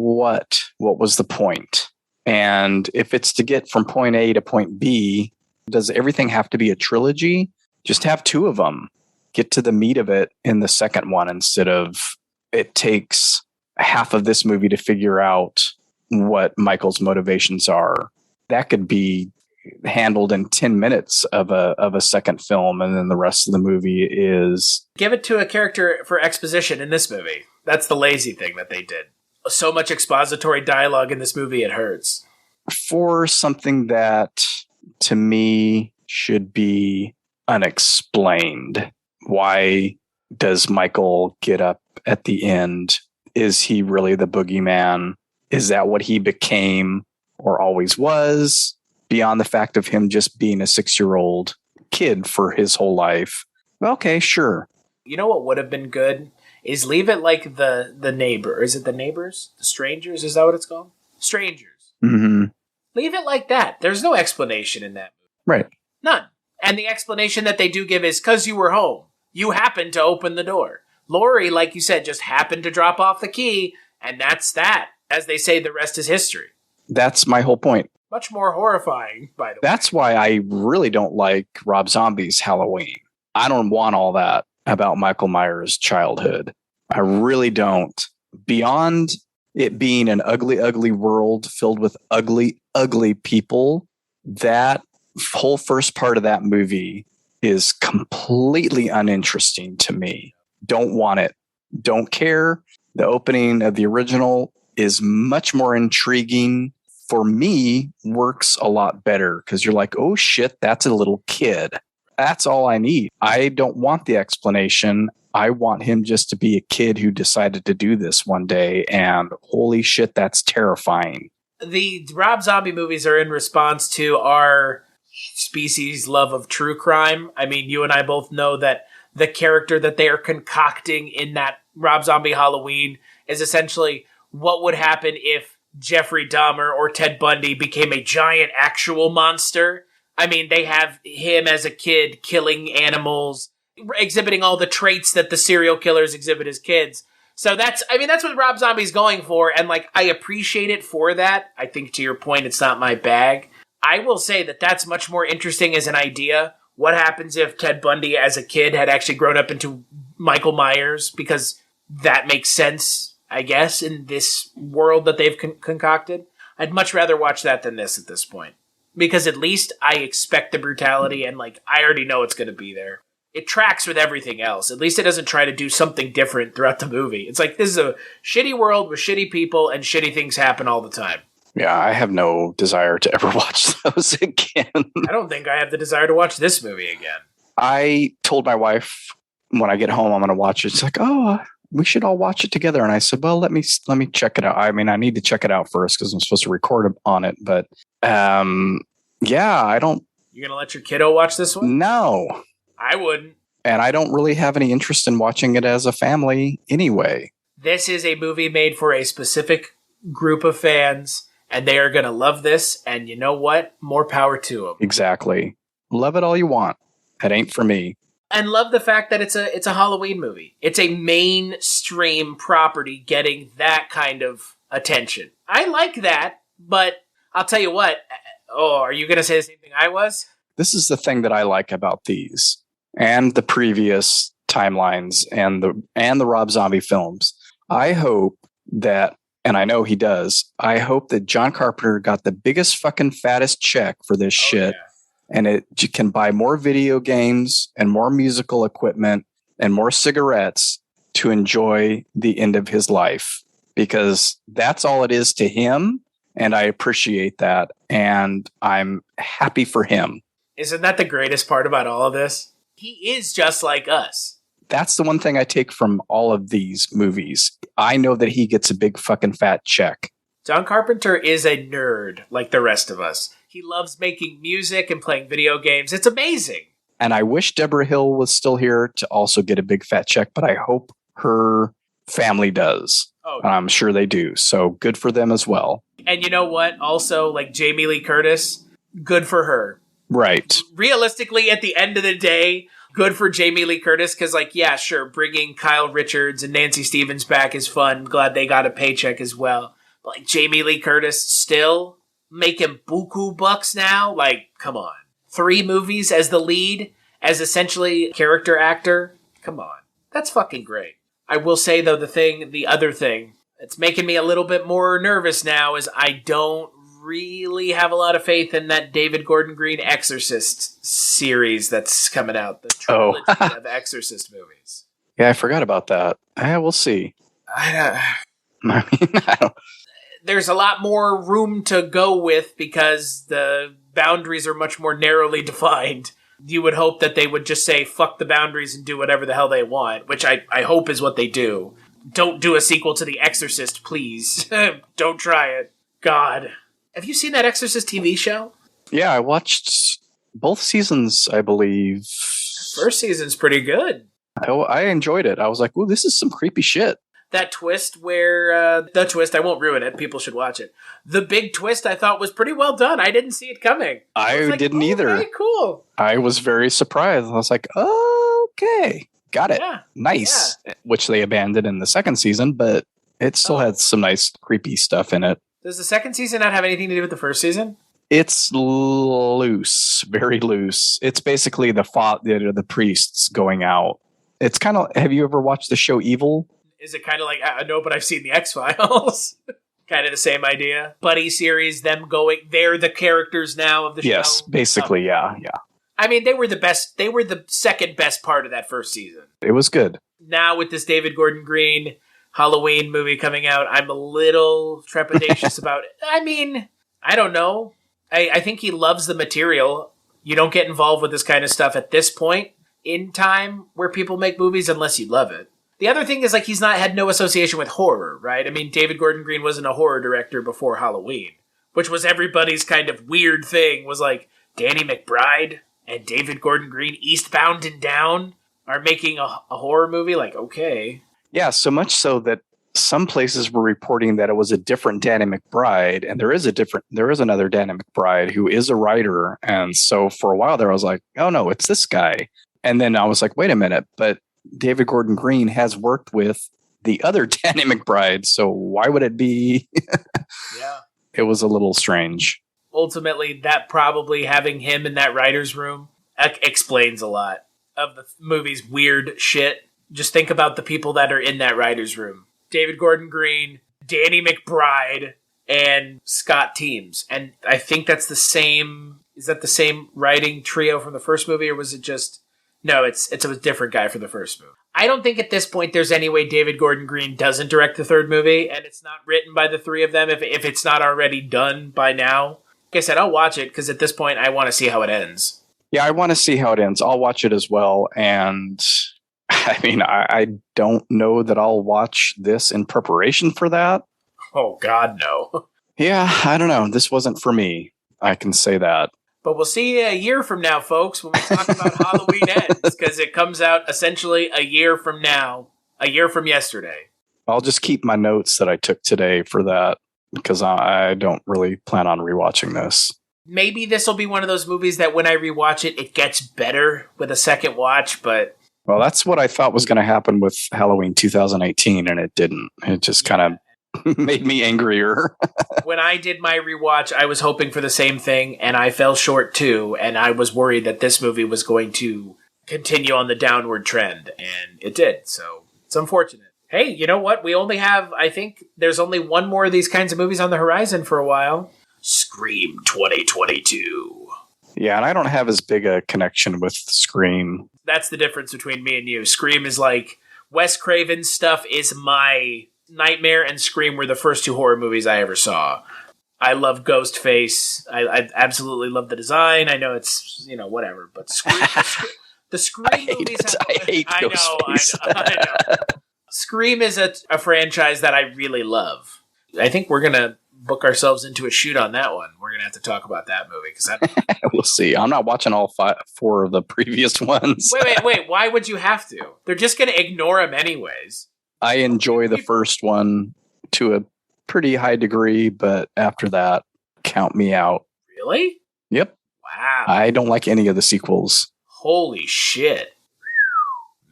was the point? And if it's to get from point A to point B, does everything have to be a trilogy? Just have 2 of them. Get to the meat of it in the second one instead of it takes half of this movie to figure out what Michael's motivations are. That could be handled in 10 minutes of a second film, and then the rest of the movie is... Give it to a character for exposition in this movie. That's the lazy thing that they did. So much expository dialogue in this movie, it hurts. For something that, to me, should be unexplained. Why does Michael get up at the end? Is he really the boogeyman? Is that what he became or always was? Beyond the fact of him just being a 6-year-old kid for his whole life. Okay, sure. You know what would have been good? Is leave it like the neighbor. Is it the neighbors? The strangers? Is that what it's called? Strangers. Mm-hmm. Leave it like that. There's no explanation in that movie. Right. None. And the explanation that they do give is because you were home. You happened to open the door. Laurie, like you said, just happened to drop off the key, and that's that. As they say, the rest is history. That's my whole point. Much more horrifying, by the way. That's why I really don't like Rob Zombie's Halloween. I don't want all that about Michael Myers' childhood. I really don't. Beyond it being an ugly, ugly world filled with ugly, ugly people, that whole first part of that movie is completely uninteresting to me. Don't want it. Don't care. The opening of the original is much more intriguing. For me, works a lot better because you're like, oh shit, that's a little kid. That's all I need. I don't want the explanation. I want him just to be a kid who decided to do this one day, and holy shit, that's terrifying. The Rob Zombie movies are in response to our species' love of true crime. I mean, you and I both know that the character that they are concocting in that Rob Zombie Halloween is essentially what would happen if Jeffrey Dahmer or Ted Bundy became a giant actual monster. I mean, they have him as a kid killing animals, exhibiting all the traits that the serial killers exhibit as kids. So that's what Rob Zombie's going for, and I appreciate it for that. I think to your point, it's not my bag. I will say that that's much more interesting as an idea. What happens if Ted Bundy as a kid had actually grown up into Michael Myers? Because that makes sense, I guess, in this world that they've concocted. I'd much rather watch that than this at this point. Because at least I expect the brutality and I already know it's going to be there. It tracks with everything else. At least it doesn't try to do something different throughout the movie. It's this is a shitty world with shitty people and shitty things happen all the time. Yeah, I have no desire to ever watch those again. I don't think I have the desire to watch this movie again. I told my wife when I get home I'm going to watch it. It's we should all watch it together. And I said, well, let me check it out. I mean, I need to check it out first because I'm supposed to record on it. But yeah, I don't. You're going to let your kiddo watch this one? No. I wouldn't. And I don't really have any interest in watching it as a family anyway. This is a movie made for a specific group of fans, and they are going to love this. And you know what? More power to them. Exactly. Love it all you want. It ain't for me. And love the fact that it's a Halloween movie. It's a mainstream property getting that kind of attention. I like that, but I'll tell you what. Oh, are you going to say the same thing I was? This is the thing that I like about these and the previous timelines and the Rob Zombie films. I hope that, and I know he does, I hope that John Carpenter got the biggest fucking fattest check for this shit. Yeah. And it can buy more video games and more musical equipment and more cigarettes to enjoy the end of his life, because that's all it is to him. And I appreciate that. And I'm happy for him. Isn't that the greatest part about all of this? He is just like us. That's the one thing I take from all of these movies. I know that he gets a big fucking fat check. John Carpenter is a nerd like the rest of us. He loves making music and playing video games. It's amazing. And I wish Deborah Hill was still here to also get a big fat check, but I hope her family does. Oh, I'm sure they do. So good for them as well. And you know what? Also, like Jamie Lee Curtis, good for her. Right. Realistically, at the end of the day, good for Jamie Lee Curtis, because, like, yeah, sure, bringing Kyle Richards and Nancy Stevens back is fun. Glad they got a paycheck as well. But, like, Jamie Lee Curtis still making buku bucks now? Like, come on. 3 movies as the lead, as essentially a character actor? Come on. That's fucking great. I will say, though, the other thing that's making me a little bit more nervous now is I don't really have a lot of faith in that David Gordon Green Exorcist series that's coming out. The trilogy of Exorcist movies. Yeah, I forgot about that. We'll see. I don't. There's a lot more room to go with because the boundaries are much more narrowly defined. You would hope that they would just say, fuck the boundaries and do whatever the hell they want, which I hope is what they do. Don't do a sequel to The Exorcist, please. Don't try it. God. Have you seen that Exorcist TV show? Yeah, I watched both seasons, I believe. First season's pretty good. I enjoyed it. I was like, ooh, this is some creepy shit. That twist where, the twist, I won't ruin it. People should watch it. The big twist I thought was pretty well done. I didn't see it coming. I didn't either. Okay, cool. I was very surprised. I was like, oh, okay. Got it. Yeah. Nice. Yeah. Which they abandoned in the second season, but it still had some nice creepy stuff in it. Does the second season not have anything to do with the first season? It's loose, very loose. It's basically the priests going out. It's kind of, have you ever watched the show Evil? Is it kind of like, no, but I've seen the X-Files? Kind of the same idea. Buddy series, them going, they're the characters now of the show. Yes, basically, yeah. I mean, they were the best, they were the second best part of that first season. It was good. Now with this David Gordon Green Halloween movie coming out, I'm a little trepidatious about it. I mean, I don't know. I think he loves the material. You don't get involved with this kind of stuff at this point in time where people make movies unless you love it. The other thing is, like, he's not had no association with horror, right? I mean, David Gordon Green wasn't a horror director before Halloween, which was everybody's kind of weird thing, was like, Danny McBride and David Gordon Green, Eastbound and Down, are making a horror movie? Like, okay. Yeah, so much so that some places were reporting that it was a different Danny McBride, and there is another Danny McBride who is a writer. And so for a while there, I was like, oh no, it's this guy. And then I was like, wait a minute, but David Gordon Green has worked with the other Danny McBride, so why would it be? Yeah. It was a little strange. Ultimately, that probably having him in that writer's room explains a lot of the movie's weird shit. Just think about the people that are in that writer's room. David Gordon Green, Danny McBride, and Scott Teems. And I think that's the same... Is that the same writing trio from the first movie, or was it just... No, it's a different guy for the first movie. I don't think at this point there's any way David Gordon Green doesn't direct the third movie, and it's not written by the three of them if it's not already done by now. Like I said, I'll watch it, because at this point I want to see how it ends. Yeah, I want to see how it ends. I'll watch it as well, and... I mean, I don't know that I'll watch this in preparation for that. Oh, God, no. Yeah, I don't know. This wasn't for me. I can say that. But we'll see you a year from now, folks, when we talk about Halloween Ends, because it comes out essentially a year from now, a year from yesterday. I'll just keep my notes that I took today for that, because I don't really plan on rewatching this. Maybe this will be one of those movies that when I rewatch it, it gets better with a second watch, but... Well, that's what I thought was going to happen with Halloween 2018, and it didn't. It just kind of made me angrier. When I did my rewatch, I was hoping for the same thing, and I fell short too, and I was worried that this movie was going to continue on the downward trend, and it did, so it's unfortunate. Hey, you know what? We only have, I think, there's only one more of these kinds of movies on the horizon for a while. Scream 2022. Yeah, and I don't have as big a connection with Scream. That's the difference between me and you. Scream is like, Wes Craven's stuff is my nightmare, and Scream were the first two horror movies I ever saw. I love Ghostface. I absolutely love the design. I know it's, whatever, but The Scream I hate movies it. have I hate Ghostface. I know. Scream is a franchise that I really love. I think we're going to book ourselves into a shoot on that one. We're going to have to talk about that movie. We'll see. I'm not watching all 4 of the previous ones. Wait. Why would you have to? They're just going to ignore them anyways. I enjoy the first one to a pretty high degree, but after that, count me out. Really? Yep. Wow. I don't like any of the sequels. Holy shit.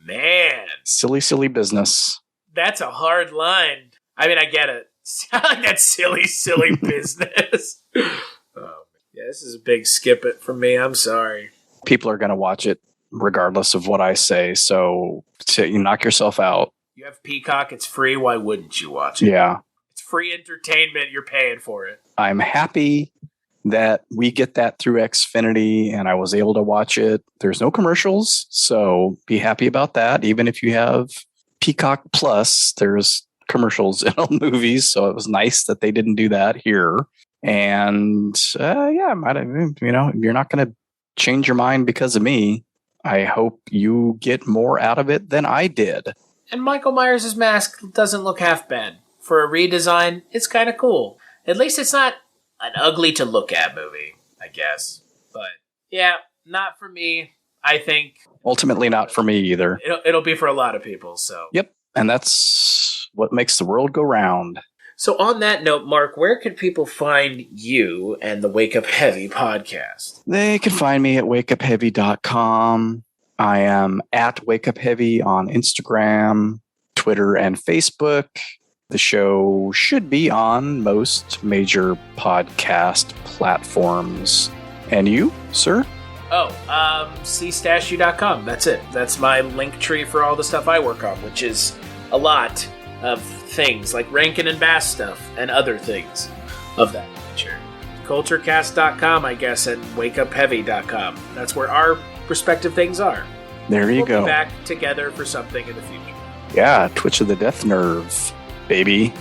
Man. Silly business. That's a hard line. I mean, I get it. That silly business. Oh, yeah, this is a big skip it from me. I'm sorry. People are going to watch it regardless of what I say, so you knock yourself out. You have Peacock. It's free. Why wouldn't you watch it? Yeah. It's free entertainment. You're paying for it. I'm happy that we get that through Xfinity and I was able to watch it. There's no commercials, so be happy about that. Even if you have Peacock Plus, there's commercials in all movies, so it was nice that they didn't do that here. And might have, you're not going to change your mind because of me. I hope you get more out of it than I did. And Michael Myers' mask doesn't look half bad. For a redesign, it's kind of cool. At least it's not an ugly to look at movie, I guess. But yeah, not for me. I think ultimately not for me either. It'll be for a lot of people. So yep, and that's what makes the world go round. So on that note, Mark, where can people find you and the Wake Up Heavy podcast? They can find me at wakeupheavy.com. I am at Wake Up Heavy on Instagram, Twitter, and Facebook. The show should be on most major podcast platforms. And you, sir? cstachu.com. That's it. That's my link tree for all the stuff I work on, which is a lot of things like Rankin and Bass stuff and other things of that nature. Culturecast.com, I guess, and wakeupheavy.com. That's where our respective things are. There you go. We'll be back together for something in the future. Yeah, Twitch of the Death Nerve, baby.